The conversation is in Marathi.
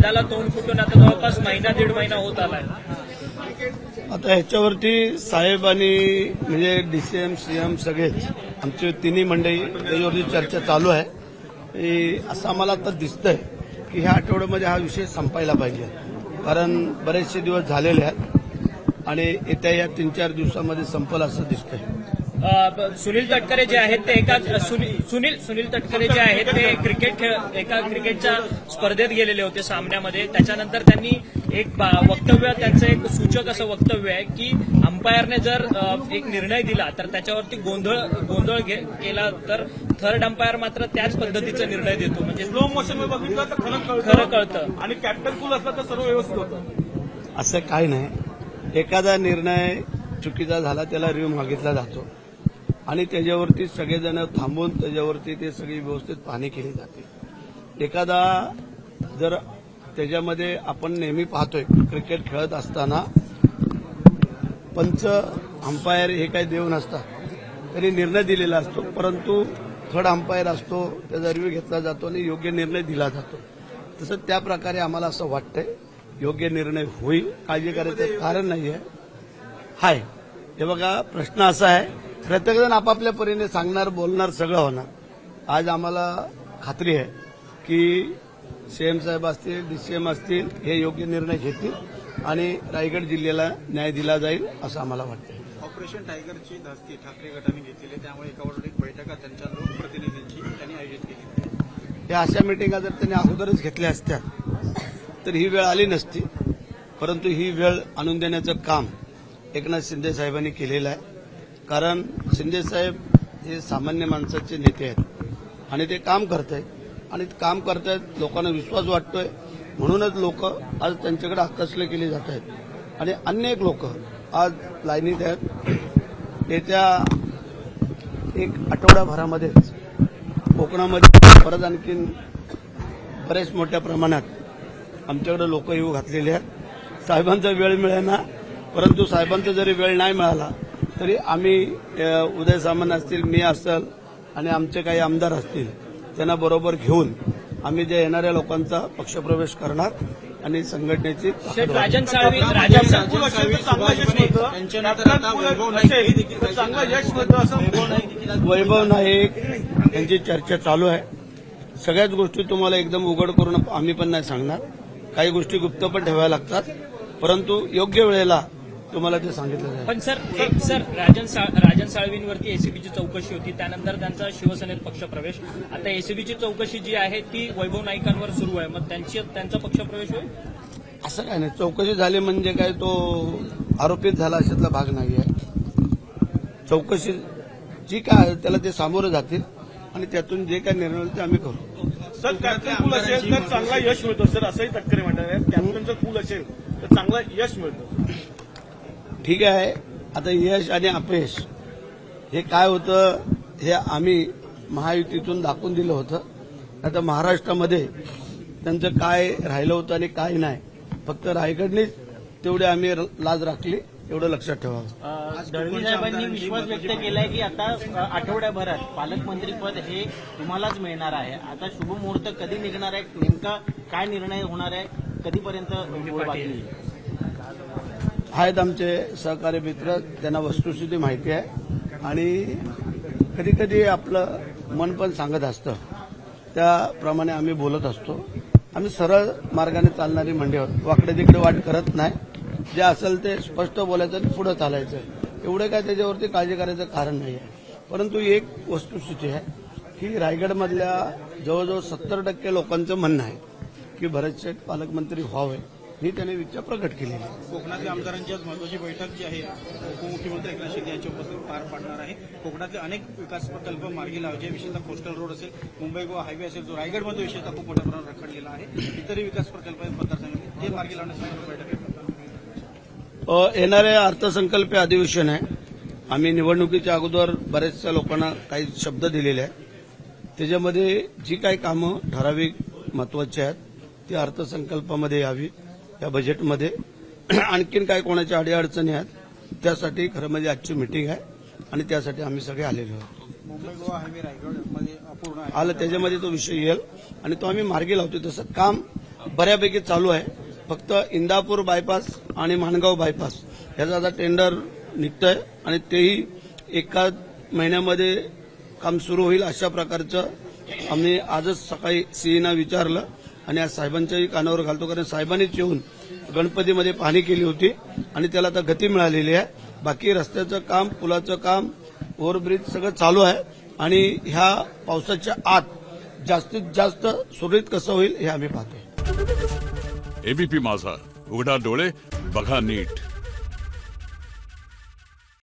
वादाला तोंड फुटून आता जवळपास महिना दीड महिना होत आलाय. आता ह्याच्यावरती साहेब आणि म्हणजे डीसीएम सीएम सगळेच आमची तिन्ही मंडळी त्याच्यावरती चर्चा चालू आहे. असं आम्हाला आता दिसतंय की ह्या आठवड्यामध्ये हा विषय संपायला पाहिजे, कारण बरेचसे दिवस झालेले आहेत आणि येत्या या 3-4 दिवसामध्ये संपल असं दिसतंय. सुनील तटकरे जे आहेत ते सुनील तटकरे जे आहेत ते एका क्रिकेटच्या स्पर्धेत गेलेले होते सामन्यामध्ये. त्याच्यानंतर त्यांनी एक वक्तव्य, त्यांचं एक सूचक असं वक्तव्य आहे की अंपायरने जर एक निर्णय दिला तर त्याच्यावरती गोंधळ केला तर थर्ड अंपायर मात्र त्याच पद्धतीचा निर्णय देतो. म्हणजे स्लो मोशन बघितलं तर खरं कळतं आणि कॅप्टन कूल असलं तर सर्व व्यवस्थित होतं. असं काही नाही. एखादा निर्णय चुकीचा झाला त्याला रिव्ह्यू मागितला जातो आणि त्याच्यावरती सगळेजण थांबून त्याच्यावरती ते सगळी व्यवस्थित पाहणी केली जाते. एखादा जर त्याच्यामध्ये आपण नेहमी पाहतोय क्रिकेट खेळत असताना पंच अंपायर हे काही देव नसतात, त्यांनी निर्णय दिलेला असतो, परंतु थर्ड अंपायर असतो, त्याचा रिव्ह्यू घेतला जातो आणि योग्य निर्णय दिला जातो. तसं त्या प्रकारे आम्हाला असं वाटतंय योग्य निर्णय होईल, काळजी करायचं कारण नाहीये. हाय हे बघा, प्रश्न असा आहे, प्रत्येकजण आपापल्या परीने सांगणार, बोलणार, सगळं होणार. आज आम्हाला खात्री आहे की सीएम साहेब असतील, डीसीएम असतील, हे योग्य निर्णय घेतील आणि रायगड जिल्ह्याला न्याय दिला जाईल असं आम्हाला वाटतं. ऑपरेशन टायगरची धास्ती ठाकरे गटाने घेतलेली आहे, त्यामुळे एकावर एक बैठका त्यांच्या लोकप्रतिनिधींची त्यांनी आयोजित केली. या अशा मिटिंगा जर त्यांनी अगोदरच घेतल्या असत्या तर ही वेळ आली नसती, परंतु ही वेळ आणून देण्याचं काम एकनाथ शिंदे साहेबांनी केलेलं आहे. कारण शिंदे साहेब हे सामान्य माणसाचे नेते आहेत आणि ते काम करत आहेत आणि काम करतायत, लोकांना विश्वास वाटतोय, म्हणूनच लोक आज त्यांच्याकडे आकर्षले केले जात आहेत आणि अनेक लोक आज लाईनीत आहेत. येत्या एक आठवड्याभरामध्येच कोकणामध्ये परत आणखीन बरेच मोठ्या प्रमाणात आमच्याकडे लोक येऊ घातलेले आहेत. साहेबांचा वेळ मिळेना, परंतु साहेबांचा जरी वेळ नाही मिळाला तरी आम्ही उदय सामंत असतील, मी असेल आणि आमचे काही आमदार असतील त्यांना बरोबर घेऊन आम्ही जे येणाऱ्या लोकांचा पक्षप्रवेश करणार आणि संघटनेची चांगलं यश मिळतं असं वैभव नाईक यांची चर्चा चालू आहे. सगळ्याच गोष्टी तुम्हाला एकदम उघड करून आम्ही पण नाही सांगणार, काही गोष्टी गुप्त पण ठेवाव्या लागतात, परंतु योग्य वेळेला तुम्हाला ते सांगितलं जाईल. पण सर राजन साळवींवरती एसीबीची चौकशी होती, त्यानंतर त्यांचा शिवसेनेत पक्षप्रवेश. आता एसीबीची चौकशी जी आहे ती वैभव नाईकांवर सुरू आहे, मग त्यांचा पक्षप्रवेश होईल असं काय नाही. चौकशी झाली म्हणजे काय तो आरोपित झाला अशातला भाग नाही आहे. चौकशी जी काय त्याला ते सामोरं जातील आणि त्यातून जे काय निर्णय होईल ते आम्ही करू. सर कॅप्टन कूल असेल तर चांगला यश मिळतो सर, असंही तटकरे म्हणतात. कॅप्टनचं कूल असेल तर चांगला यश मिळतं. ठीक आहे, आता यश आणि अपयश हे काय होतं हे आम्ही महायुतीतून दाखवून दिलं होतं. आता महाराष्ट्रामध्ये त्यांचं काय राहिलं होतं आणि काय नाही, फक्त रायगडनेच तेवढी आम्ही लाज राखली, एवढं लक्षात ठेवावं. दळवी साहेबांनी विश्वास व्यक्त केलाय की आता आठवड्याभरात पालकमंत्रीपद हे तुम्हालाच मिळणार आहे. आता शुभमुहूर्त कधी निघणार आहे, नेमका काय निर्णय होणार आहे, कधीपर्यंत बाकी आहेत आमचे सहकारी मित्र, त्यांना वस्तुस्थिती माहिती आहे आणि कधी कधी आपलं मन पण सांगत असतं, त्याप्रमाणे आम्ही बोलत असतो. आम्ही सरळ मार्गाने चालणारी मंडळी आहोत, वाकडे तिकडे वाट करत नाही. जे असेल ते स्पष्ट बोलायचं आणि पुढे चालायचं, एवढे काय त्याच्यावरती काळजी करायचं कारण नाही आहे. परंतु एक वस्तुस्थिती आहे की रायगडमधल्या जवळजवळ 70% लोकांचं म्हणणं आहे की भरत शेठ पालकमंत्री व्हावे, ही त्याने इच्छा प्रकट केलेली आहे. कोकणातल्या आमदारांची आज महत्वाची बैठक जी आहे उपमुख्यमंत्री एकनाथ शिंदे यांच्या उपस्थितीत पार पाडणार आहे. कोकणातले अनेक विकास प्रकल्प मार्गी लावायचे, विशेषतः कोस्टल रोड असेल, मुंबई गोवा हायवे असेल, जो रायगडमध्ये विशेषतः खूप मोठ्या प्रमाणात रखडलेला आहे, इतरही विकास प्रकल्प मतदारसंघात ते मार्गी लावण्यासाठी बैठक आहे. येणारे अर्थसंकल्पीय अधिवेशन आहे. आम्ही निवडणुकीच्या अगोदर बऱ्याचशा लोकांना काही शब्द दिलेले आहेत. त्याच्यामध्ये जी काही कामं ठराविक महत्वाची आहेत ती अर्थसंकल्पामध्ये यावी, या बजेटमध्ये. आणखीन काय कोणाच्या अडीअडचणी आहेत त्यासाठी खरं म्हणजे आजची मीटिंग आहे आणि त्यासाठी आम्ही सगळे आलेलो आहोत. मुंबई गोवा हायवे रायगडमध्ये अपूर्ण आहे. आलं त्याच्यामध्ये तो विषय येईल आणि तो आम्ही मार्गी लावतो. तसं काम बऱ्यापैकी चालू आहे. फक्त इंदापूर बायपास आणि माणगाव बायपास याचा आता टेंडर निघतंय आणि तेही एका महिन्यामध्ये काम सुरू होईल अशा प्रकारचं आम्ही आजच सकाळी सीईना विचारलं आणि आज साहेबांच्याही कानावर घालतो, कारण साहेबांनीच येऊन गणपतीमध्ये पाहणी केली होती आणि त्याला आता गती मिळालेली आहे. बाकी रस्त्याचं काम, पुलाचं काम, ओव्हरब्रिज सगळं चालू आहे आणि ह्या पावसाच्या आत जास्तीत जास्त सुरळीत कसं होईल हे आम्ही पाहतोय. एबीपी माझा, उघडा डोळे बघा नीट.